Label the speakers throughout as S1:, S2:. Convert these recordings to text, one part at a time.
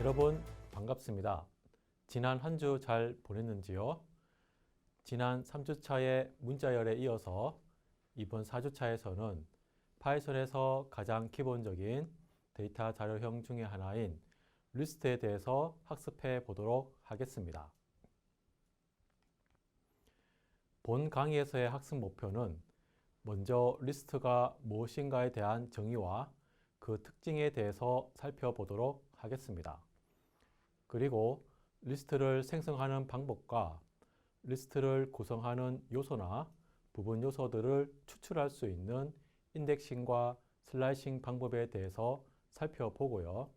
S1: 여러분 반갑습니다. 지난 한 주 잘 보냈는지요? 지난 3주차의 문자열에 이어서 이번 4주차에서는 파이썬에서 가장 기본적인 데이터 자료형 중에 하나인 리스트에 대해서 학습해 보도록 하겠습니다. 본 강의에서의 학습 목표는 먼저 리스트가 무엇인가에 대한 정의와 그 특징에 대해서 살펴보도록 하겠습니다. 그리고 리스트를 생성하는 방법과 리스트를 구성하는 요소나 부분 요소들을 추출할 수 있는 인덱싱과 슬라이싱 방법에 대해서 살펴보고요.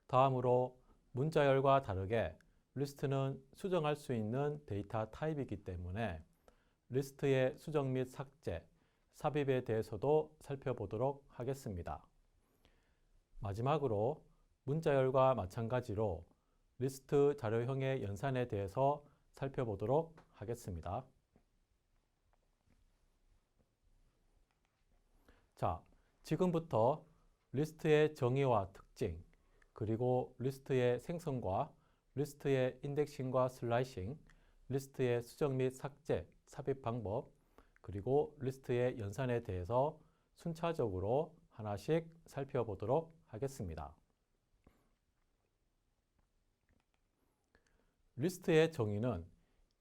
S1: 다음으로 문자열과 다르게 리스트는 수정할 수 있는 데이터 타입이기 때문에 리스트의 수정 및 삭제, 삽입에 대해서도 살펴보도록 하겠습니다. 마지막으로 문자열과 마찬가지로 리스트 자료형의 연산에 대해서 살펴보도록 하겠습니다. 자, 지금부터 리스트의 정의와 특징, 그리고 리스트의 생성과 리스트의 인덱싱과 슬라이싱, 리스트의 수정 및 삭제, 삽입 방법, 그리고 리스트의 연산에 대해서 순차적으로 하나씩 살펴보도록 하겠습니다. 리스트의 정의는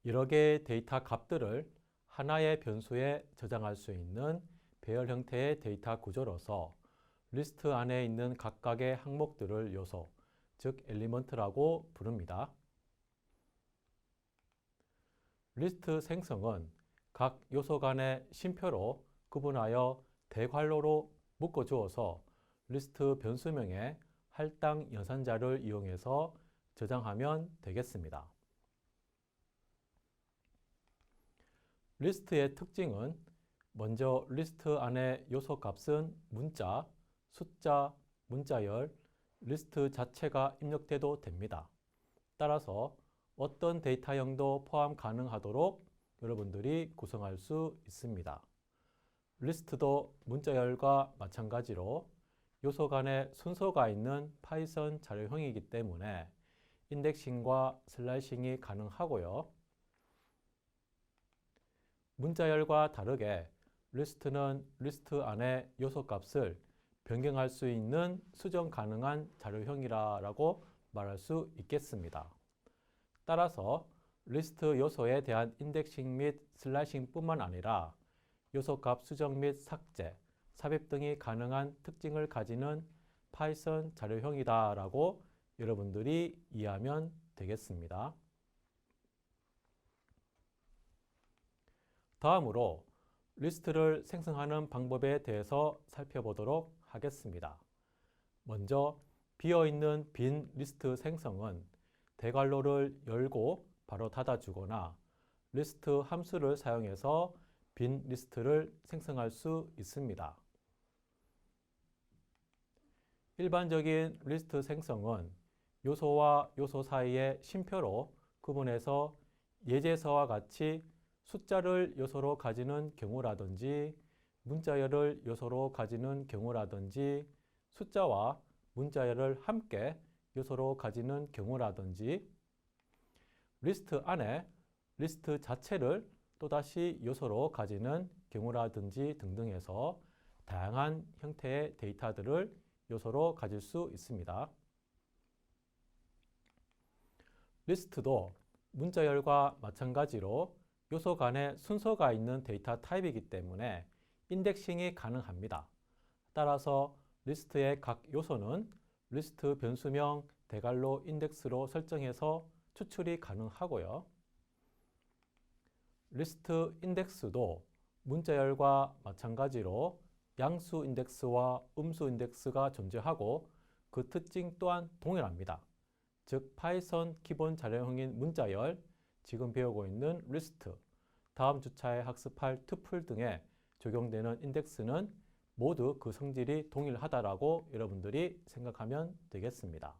S1: 여러 개의 데이터 값들을 하나의 변수에 저장할 수 있는 배열 형태의 데이터 구조로서 리스트 안에 있는 각각의 항목들을 요소, 즉 엘리먼트라고 부릅니다. 리스트 생성은 각 요소 간의 쉼표로 구분하여 대괄호로 묶어주어서 리스트 변수명의 할당 연산자를 이용해서 저장하면 되겠습니다. 리스트의 특징은 먼저 리스트 안의 요소 값은 문자, 숫자, 문자열, 리스트 자체가 입력돼도 됩니다. 따라서 어떤 데이터형도 포함 가능하도록 여러분들이 구성할 수 있습니다. 리스트도 문자열과 마찬가지로 요소 간에 순서가 있는 파이썬 자료형이기 때문에 인덱싱과 슬라이싱이 가능하고요. 문자열과 다르게 리스트는 리스트 안에 요소 값을 변경할 수 있는 수정 가능한 자료형이라고 말할 수 있겠습니다. 따라서 리스트 요소에 대한 인덱싱 및 슬라이싱 뿐만 아니라 요소 값 수정 및 삭제, 삽입 등이 가능한 특징을 가지는 파이썬 자료형이다라고 여러분들이 이해하면 되겠습니다. 다음으로 리스트를 생성하는 방법에 대해서 살펴보도록 하겠습니다. 먼저 비어있는 빈 리스트 생성은 대괄호를 열고 바로 닫아주거나 리스트 함수를 사용해서 빈 리스트를 생성할 수 있습니다. 일반적인 리스트 생성은 요소와 요소 사이의 쉼표로 구분해서 예제서와 같이 숫자를 요소로 가지는 경우라든지 문자열을 요소로 가지는 경우라든지 숫자와 문자열을 함께 요소로 가지는 경우라든지 리스트 안에 리스트 자체를 또다시 요소로 가지는 경우라든지 등등해서 다양한 형태의 데이터들을 요소로 가질 수 있습니다. 리스트도 문자열과 마찬가지로 요소 간에 순서가 있는 데이터 타입이기 때문에 인덱싱이 가능합니다. 따라서 리스트의 각 요소는 리스트 변수명 대괄호 인덱스로 설정해서 추출이 가능하고요. 리스트 인덱스도 문자열과 마찬가지로 양수 인덱스와 음수 인덱스가 존재하고 그 특징 또한 동일합니다. 즉 파이썬 기본 자료형인 문자열, 지금 배우고 있는 리스트, 다음 주차에 학습할 투플 등에 적용되는 인덱스는 모두 그 성질이 동일하다라고 여러분들이 생각하면 되겠습니다.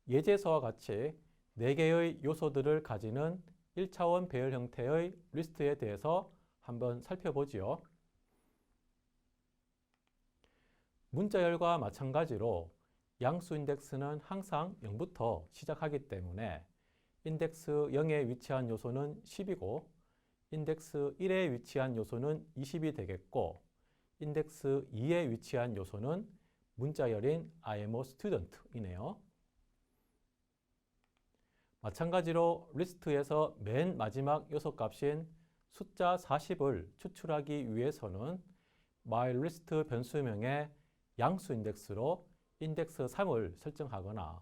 S1: 예제서와 같이 4개의 요소들을 가지는 1차원 배열 형태의 리스트에 대해서 한번 살펴보지요. 문자열과 마찬가지로 양수 인덱스는 항상 0부터 시작하기 때문에 인덱스 0에 위치한 요소는 10이고 인덱스 1에 위치한 요소는 20이 되겠고 인덱스 2에 위치한 요소는 문자열인 I am a student이네요. 마찬가지로 리스트에서 맨 마지막 요소 값인 숫자 40을 추출하기 위해서는 myList 변수명에 양수 인덱스로 인덱스 3을 설정하거나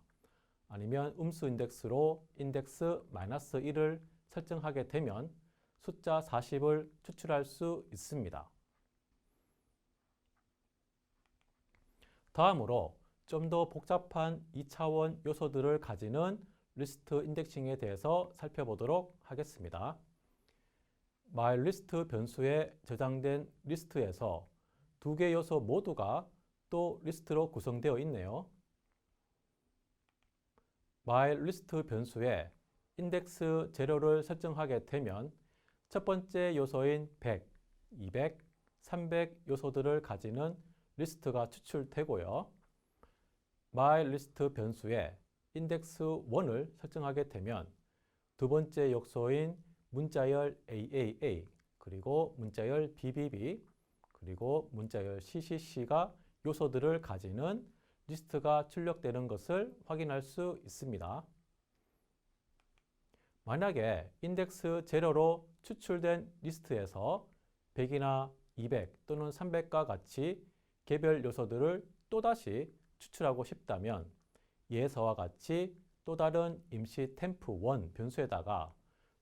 S1: 아니면 음수 인덱스로 인덱스 -1을 설정하게 되면 숫자 40을 추출할 수 있습니다. 다음으로 좀 더 복잡한 2차원 요소들을 가지는 리스트 인덱싱에 대해서 살펴보도록 하겠습니다. myList 변수에 저장된 리스트에서 두 개 요소 모두가 또 리스트로 구성되어 있네요. myList 변수에 인덱스 재료를 설정하게 되면 첫 번째 요소인 100, 200, 300 요소들을 가지는 리스트가 추출되고요. myList 변수에 인덱스 1을 설정하게 되면 두 번째 요소인 문자열 AAA 그리고 문자열 BBB 그리고 문자열 CCC가 요소들을 가지는 리스트가 출력되는 것을 확인할 수 있습니다. 만약에 인덱스 제로로 추출된 리스트에서 100이나 200 또는 300과 같이 개별 요소들을 또다시 추출하고 싶다면 예서와 같이 또 다른 임시 temp1 변수에다가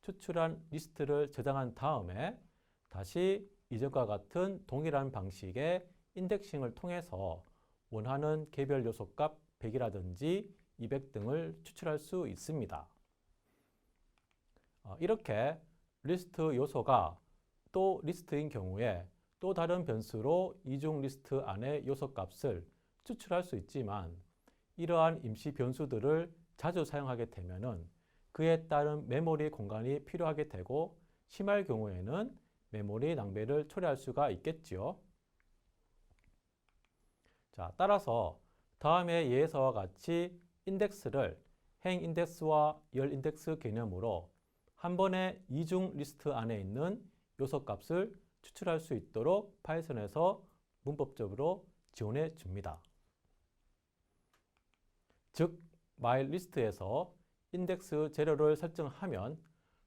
S1: 추출한 리스트를 저장한 다음에 다시 이전과 같은 동일한 방식의 인덱싱을 통해서 원하는 개별 요소 값 100이라든지 200 등을 추출할 수 있습니다. 이렇게 리스트 요소가 또 리스트인 경우에 또 다른 변수로 이중 리스트 안의 요소 값을 추출할 수 있지만 이러한 임시 변수들을 자주 사용하게 되면은 그에 따른 메모리 공간이 필요하게 되고 심할 경우에는 메모리 낭비를 초래할 수가 있겠지요. 자, 따라서 다음의 예서와 같이 인덱스를 행 인덱스와 열 인덱스 개념으로 한 번에 이중 리스트 안에 있는 요소 값을 추출할 수 있도록 파이썬에서 문법적으로 지원해 줍니다. 즉, myList에서 인덱스 재료를 설정하면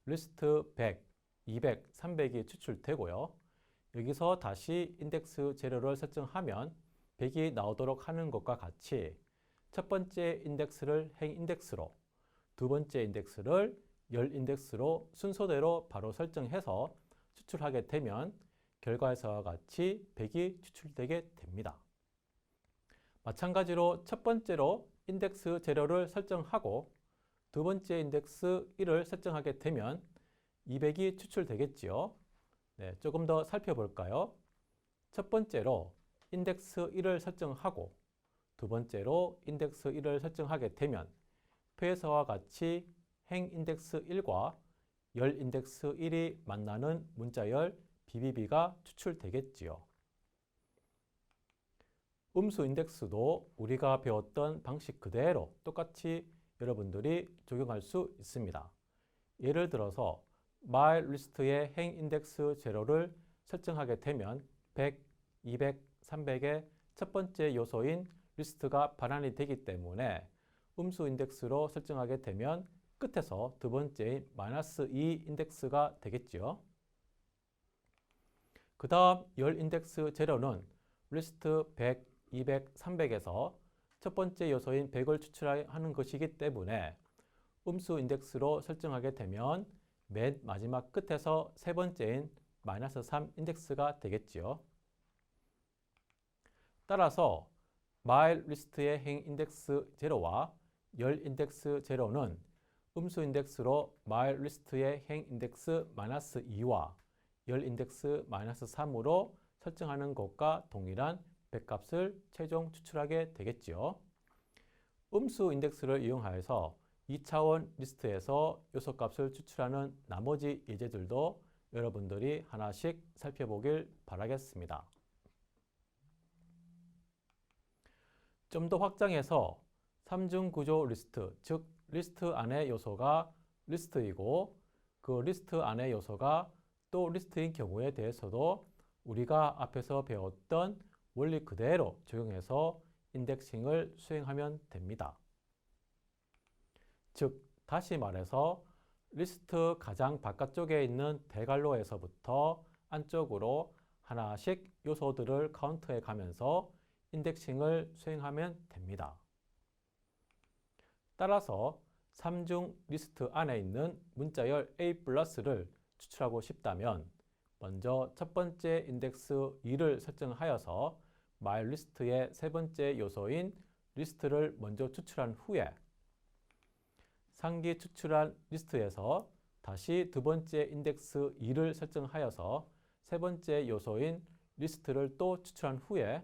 S1: 리스트 100, 200, 300이 추출되고요. 여기서 다시 인덱스 재료를 설정하면 100이 나오도록 하는 것과 같이 첫 번째 인덱스를 행 인덱스로, 두 번째 인덱스를 열 인덱스로 순서대로 바로 설정해서 추출하게 되면 결과에서와 같이 100이 추출되게 됩니다. 마찬가지로 첫 번째로 인덱스 재료를 설정하고 두 번째 인덱스 1을 설정하게 되면 200이 추출되겠지요. 네, 조금 더 살펴볼까요? 첫 번째로 인덱스 1을 설정하고 두 번째로 인덱스 1을 설정하게 되면 표에서와 같이 행 인덱스 1과 열 인덱스 1이 만나는 문자열 BBB가 추출되겠지요. 음수 인덱스도 우리가 배웠던 방식 그대로 똑같이 여러분들이 적용할 수 있습니다. 예를 들어서 myList의 행 인덱스 제로를 설정하게 되면 100, 200, 300의 첫 번째 요소인 리스트가 반환이 되기 때문에 음수 인덱스로 설정하게 되면 끝에서 두 번째인 -2 인덱스가 되겠죠. 그 다음 열 인덱스 제로는 리스트 100, 200, 300에서 첫 번째 요소인 100을 추출하는 것이기 때문에 음수 인덱스로 설정하게 되면 맨 마지막 끝에서 세 번째인 -3 인덱스가 되겠지요. 따라서 myList의 행 인덱스 제로와 열 인덱스 제로는 음수 인덱스로 myList의 행 인덱스 -2와 열 인덱스 -3으로 설정하는 것과 동일한 100값을 최종 추출하게 되겠지요. 음수 인덱스를 이용하여서 2차원 리스트에서 요소값을 추출하는 나머지 예제들도 여러분들이 하나씩 살펴보길 바라겠습니다. 좀 더 확장해서 3중 구조 리스트, 즉 리스트 안의 요소가 리스트이고 그 리스트 안의 요소가 또 리스트인 경우에 대해서도 우리가 앞에서 배웠던 원리 그대로 적용해서 인덱싱을 수행하면 됩니다. 즉 다시 말해서 리스트 가장 바깥쪽에 있는 대괄호에서부터 안쪽으로 하나씩 요소들을 카운트해 가면서 인덱싱을 수행하면 됩니다. 따라서 3중 리스트 안에 있는 문자열 A+를 추출하고 싶다면 먼저 첫 번째 인덱스 2를 설정하여서 myList의 세 번째 요소인 리스트를 먼저 추출한 후에 상기 추출한 리스트에서 다시 두 번째 인덱스 2를 설정하여서 세 번째 요소인 리스트를 또 추출한 후에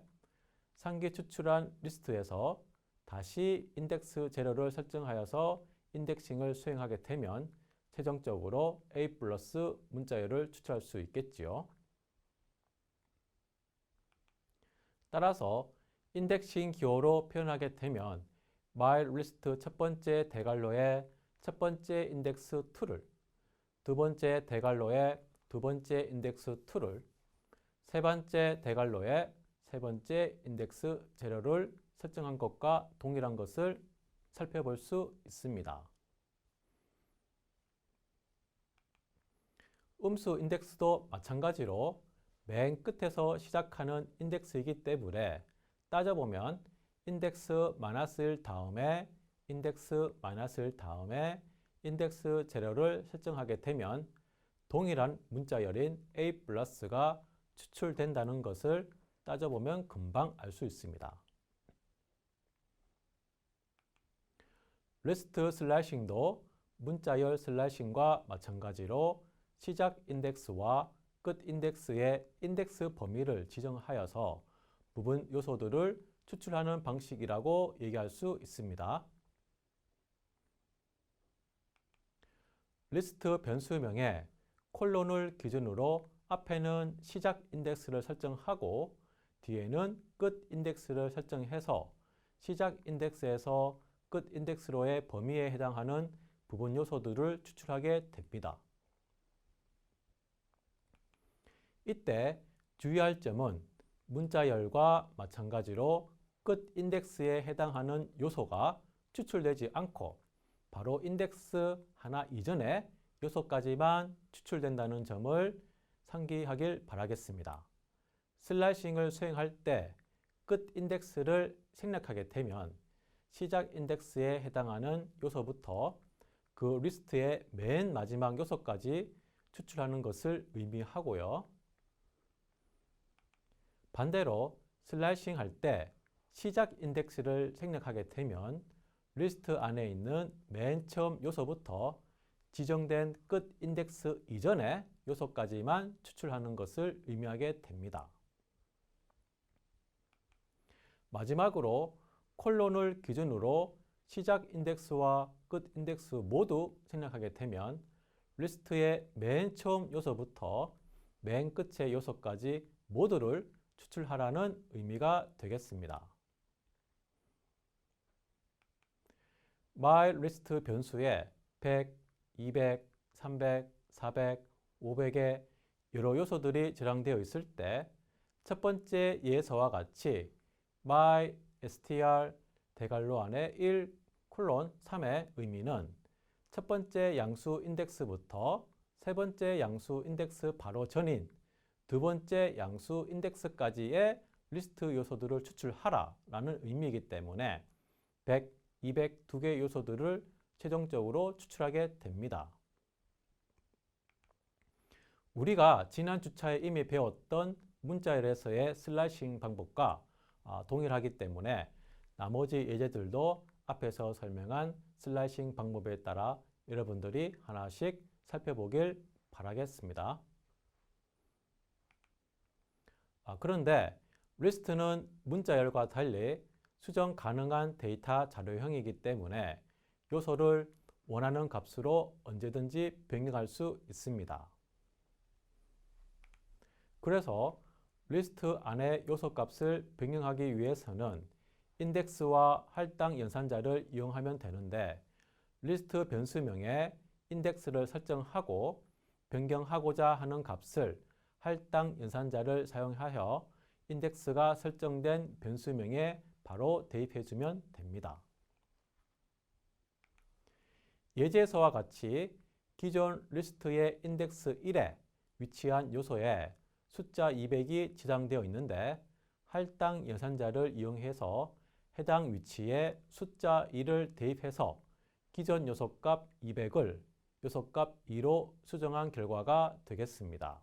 S1: 상기 추출한 리스트에서 다시 인덱스 제로를 설정하여서 인덱싱을 수행하게 되면 최종적으로 A+ 문자열을 추출할 수 있겠지요. 따라서 인덱싱 기호로 표현하게 되면 myList 첫 번째 대괄호의 첫 번째 인덱스 2를, 두 번째 대괄호의 두 번째 인덱스 2를, 세 번째 대괄호의 세 번째 인덱스 제로를 설정한 것과 동일한 것을 살펴볼 수 있습니다. 음수 인덱스도 마찬가지로 맨 끝에서 시작하는 인덱스이기 때문에 따져보면 인덱스 -1 다음에 인덱스 -1 다음에 인덱스 제로를 설정하게 되면 동일한 문자열인 A+가 추출된다는 것을 따져보면 금방 알 수 있습니다. 리스트 슬래싱도 문자열 슬래싱과 마찬가지로 시작 인덱스와 끝 인덱스의 인덱스 범위를 지정하여서 부분 요소들을 추출하는 방식이라고 얘기할 수 있습니다. 리스트 변수명에 콜론을 기준으로 앞에는 시작 인덱스를 설정하고 뒤에는 끝 인덱스를 설정해서 시작 인덱스에서 끝 인덱스로의 범위에 해당하는 부분 요소들을 추출하게 됩니다. 이때 주의할 점은 문자열과 마찬가지로 끝 인덱스에 해당하는 요소가 추출되지 않고 바로 인덱스 하나 이전의 요소까지만 추출된다는 점을 상기하길 바라겠습니다. 슬라이싱을 수행할 때 끝 인덱스를 생략하게 되면 시작 인덱스에 해당하는 요소부터 그 리스트의 맨 마지막 요소까지 추출하는 것을 의미하고요. 반대로 슬라이싱 할 때 시작 인덱스를 생략하게 되면 리스트 안에 있는 맨 처음 요소부터 지정된 끝 인덱스 이전의 요소까지만 추출하는 것을 의미하게 됩니다. 마지막으로 콜론을 기준으로 시작 인덱스와 끝 인덱스 모두 생략하게 되면 리스트의 맨 처음 요소부터 맨 끝의 요소까지 모두를 추출하라는 의미가 되겠습니다. myList 변수에 100, 200, 300, 400, 500의 여러 요소들이 저장되어 있을 때 첫 번째 예서와 같이 myStr 대괄호 안에 1, 3의 의미는 첫 번째 양수 인덱스부터 세 번째 양수 인덱스 바로 전인 두 번째 양수 인덱스까지의 리스트 요소들을 추출하라 라는 의미이기 때문에 100, 200 두 개의 요소들을 최종적으로 추출하게 됩니다. 우리가 지난 주차에 이미 배웠던 문자열에서의 슬라이싱 방법과 동일하기 때문에 나머지 예제들도 앞에서 설명한 슬라이싱 방법에 따라 여러분들이 하나씩 살펴보길 바라겠습니다. 그런데 리스트는 문자열과 달리 수정 가능한 데이터 자료형이기 때문에 요소를 원하는 값으로 언제든지 변경할 수 있습니다. 그래서 리스트 안의 요소 값을 변경하기 위해서는 인덱스와 할당 연산자를 이용하면 되는데 리스트 변수명에 인덱스를 설정하고 변경하고자 하는 값을 할당 연산자를 사용하여 인덱스가 설정된 변수명에 바로 대입해주면 됩니다. 예제에서와 같이 기존 리스트의 인덱스 1에 위치한 요소에 숫자 200이 저장되어 있는데 할당 연산자를 이용해서 해당 위치에 숫자 2를 대입해서 기존 요소값 200을 요소값 2로 수정한 결과가 되겠습니다.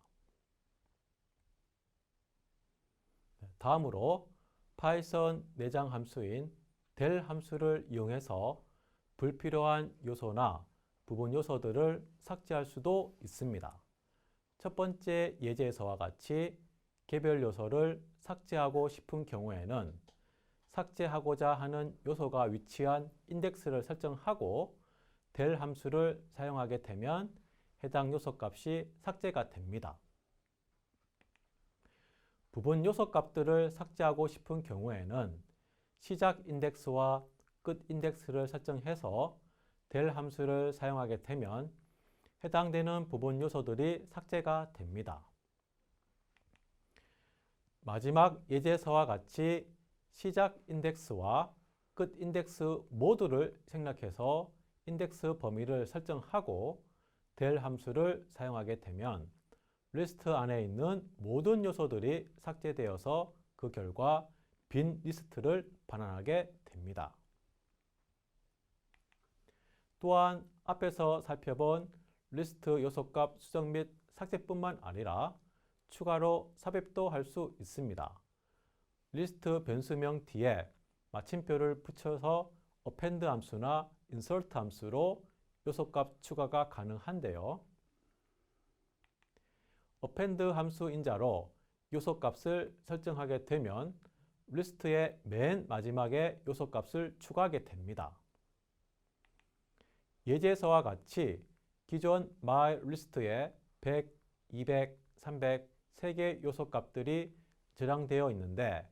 S1: 다음으로 파이썬 내장 함수인 del 함수를 이용해서 불필요한 요소나 부분 요소들을 삭제할 수도 있습니다. 첫 번째 예제에서와 같이 개별 요소를 삭제하고 싶은 경우에는 삭제하고자 하는 요소가 위치한 인덱스를 설정하고 del 함수를 사용하게 되면 해당 요소 값이 삭제가 됩니다. 부분 요소 값들을 삭제하고 싶은 경우에는 시작 인덱스와 끝 인덱스를 설정해서 del 함수를 사용하게 되면 해당되는 부분 요소들이 삭제가 됩니다. 마지막 예제에서와 같이 시작 인덱스와 끝 인덱스 모두를 생략해서 인덱스 범위를 설정하고 del 함수를 사용하게 되면 리스트 안에 있는 모든 요소들이 삭제되어서 그 결과 빈 리스트를 반환하게 됩니다. 또한 앞에서 살펴본 리스트 요소값 수정 및 삭제뿐만 아니라 추가로 삽입도 할 수 있습니다. 리스트 변수명 뒤에 마침표를 붙여서 append 함수나 insert 함수로 요소값 추가가 가능한데요. append 함수 인자로 요소값을 설정하게 되면 리스트의 맨 마지막에 요소값을 추가하게 됩니다. 예제에서와 같이 기존 myList에 100, 200, 300, 3개 요소값들이 저장되어 있는데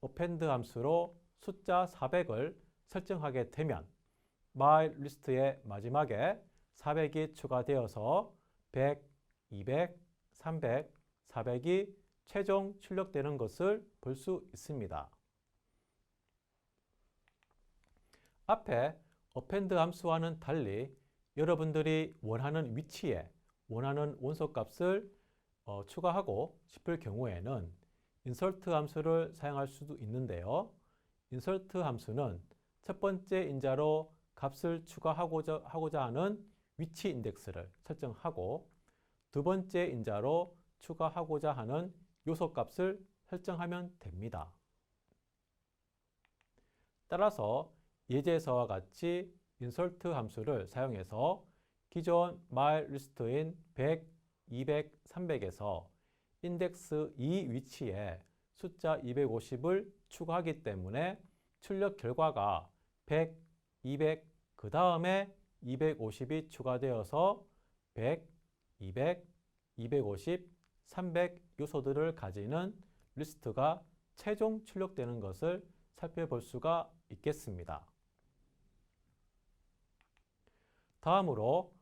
S1: append 함수로 숫자 400을 설정하게 되면 myList의 마지막에 400이 추가되어서 100, 200, 300, 400이 최종 출력되는 것을 볼 수 있습니다. 앞에 append 함수와는 달리 여러분들이 원하는 위치에 원하는 원소값을 추가하고 싶을 경우에는 insert 함수를 사용할 수도 있는데요. insert 함수는 첫 번째 인자로 값을 추가하고자 하는 위치 인덱스를 설정하고 두 번째 인자로 추가하고자 하는 요소값을 설정하면 됩니다. 따라서 예제에서와 같이 insert 함수를 사용해서 기존 myList인 100, 200, 300에서 인덱스 2 위치에 숫자 250을 추가하기 때문에 출력 결과가 100, 200, 그 다음에 250이 추가되어서 100, 200, 250, 300 요소들을 가지는 리스트가 최종 출력되는 것을 살펴볼 수가 있겠습니다. 다음으로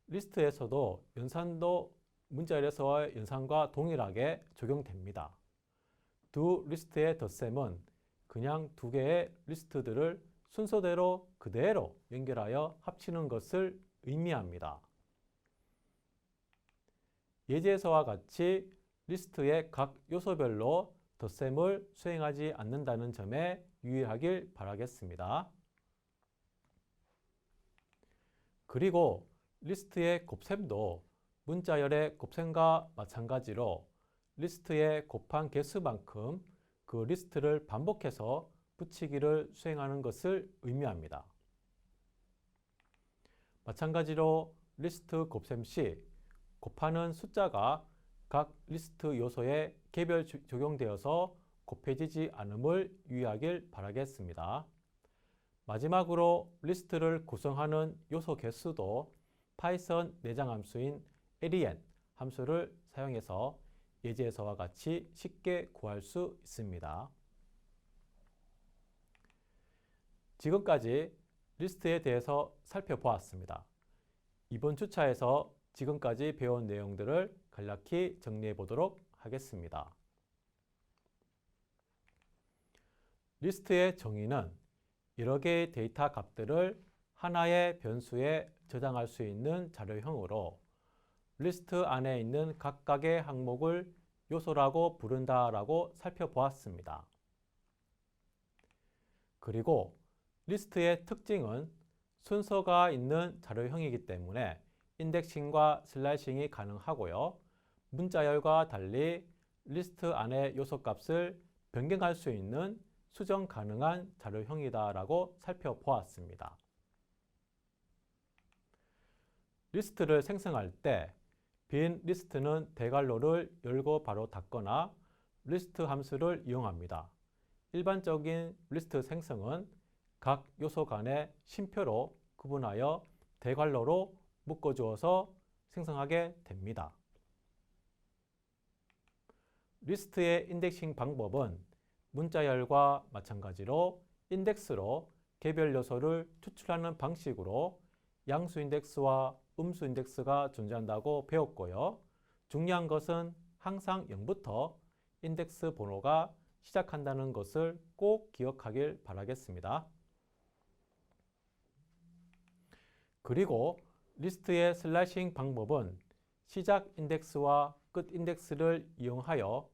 S1: 리스트에서도 연산도 문자열에서의 연산과 동일하게 적용됩니다. 두 리스트의 덧셈은 그냥 두 개의 리스트들을 순서대로 그대로 연결하여 합치는 것을 의미합니다. 예제에서와 같이 리스트의 각 요소별로 덧셈을 수행하지 않는다는 점에 유의하길 바라겠습니다. 그리고 리스트의 곱셈도 문자열의 곱셈과 마찬가지로 리스트의 곱한 개수만큼 그 리스트를 반복해서 붙이기를 수행하는 것을 의미합니다. 마찬가지로 리스트 곱셈 시 곱하는 숫자가 각 리스트 요소에 개별 적용되어서 곱해지지 않음을 유의하길 바라겠습니다. 마지막으로 리스트를 구성하는 요소 개수도 파이썬 내장 함수인 len 함수를 사용해서 예제에서와 같이 쉽게 구할 수 있습니다. 지금까지 리스트에 대해서 살펴보았습니다. 이번 주차에서 지금까지 배운 내용들을 간략히 정리해 보도록 하겠습니다. 리스트의 정의는 여러 개의 데이터 값들을 하나의 변수에 저장할 수 있는 자료형으로 리스트 안에 있는 각각의 항목을 요소라고 부른다라고 살펴보았습니다. 그리고 리스트의 특징은 순서가 있는 자료형이기 때문에 인덱싱과 슬라이싱이 가능하고요. 문자열과 달리 리스트 안의 요소 값을 변경할 수 있는 수정 가능한 자료형이다라고 살펴보았습니다. 리스트를 생성할 때 빈 리스트는 대괄호를 열고 바로 닫거나 리스트 함수를 이용합니다. 일반적인 리스트 생성은 각 요소 간의 쉼표로 구분하여 대괄호로 묶어주어서 생성하게 됩니다. 리스트의 인덱싱 방법은 문자열과 마찬가지로 인덱스로 개별 요소를 추출하는 방식으로 양수 인덱스와 음수 인덱스가 존재한다고 배웠고요. 중요한 것은 항상 0부터 인덱스 번호가 시작한다는 것을 꼭 기억하길 바라겠습니다. 그리고 리스트의 슬라이싱 방법은 시작 인덱스와 끝 인덱스를 이용하여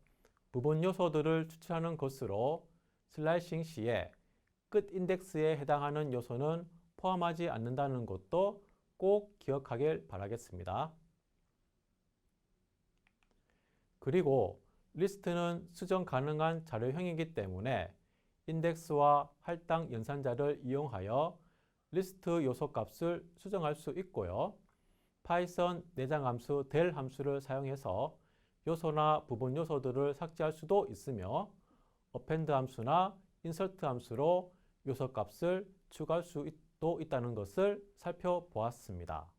S1: 부분 요소들을 추출하는 것으로 슬라이싱 시에 끝 인덱스에 해당하는 요소는 포함하지 않는다는 것도 꼭 기억하길 바라겠습니다. 그리고 리스트는 수정 가능한 자료형이기 때문에 인덱스와 할당 연산자를 이용하여 리스트 요소 값을 수정할 수 있고요. 파이썬 내장 함수 del 함수를 사용해서 요소나 부분 요소들을 삭제할 수도 있으며 append 함수나 insert 함수로 요소 값을 추가할 수도 있다는 것을 살펴보았습니다.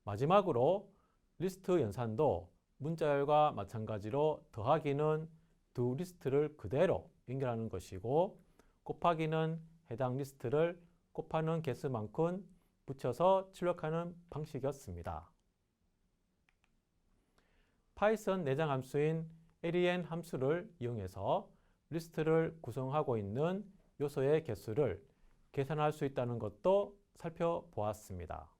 S1: 마지막으로 리스트 연산도 문자열과 마찬가지로 더하기는 두 리스트를 그대로 연결하는 것이고 곱하기는 해당 리스트를 곱하는 개수만큼 붙여서 출력하는 방식이었습니다. 파이썬 내장 함수인 len 함수를 이용해서 리스트를 구성하고 있는 요소의 개수를 계산할 수 있다는 것도 살펴보았습니다.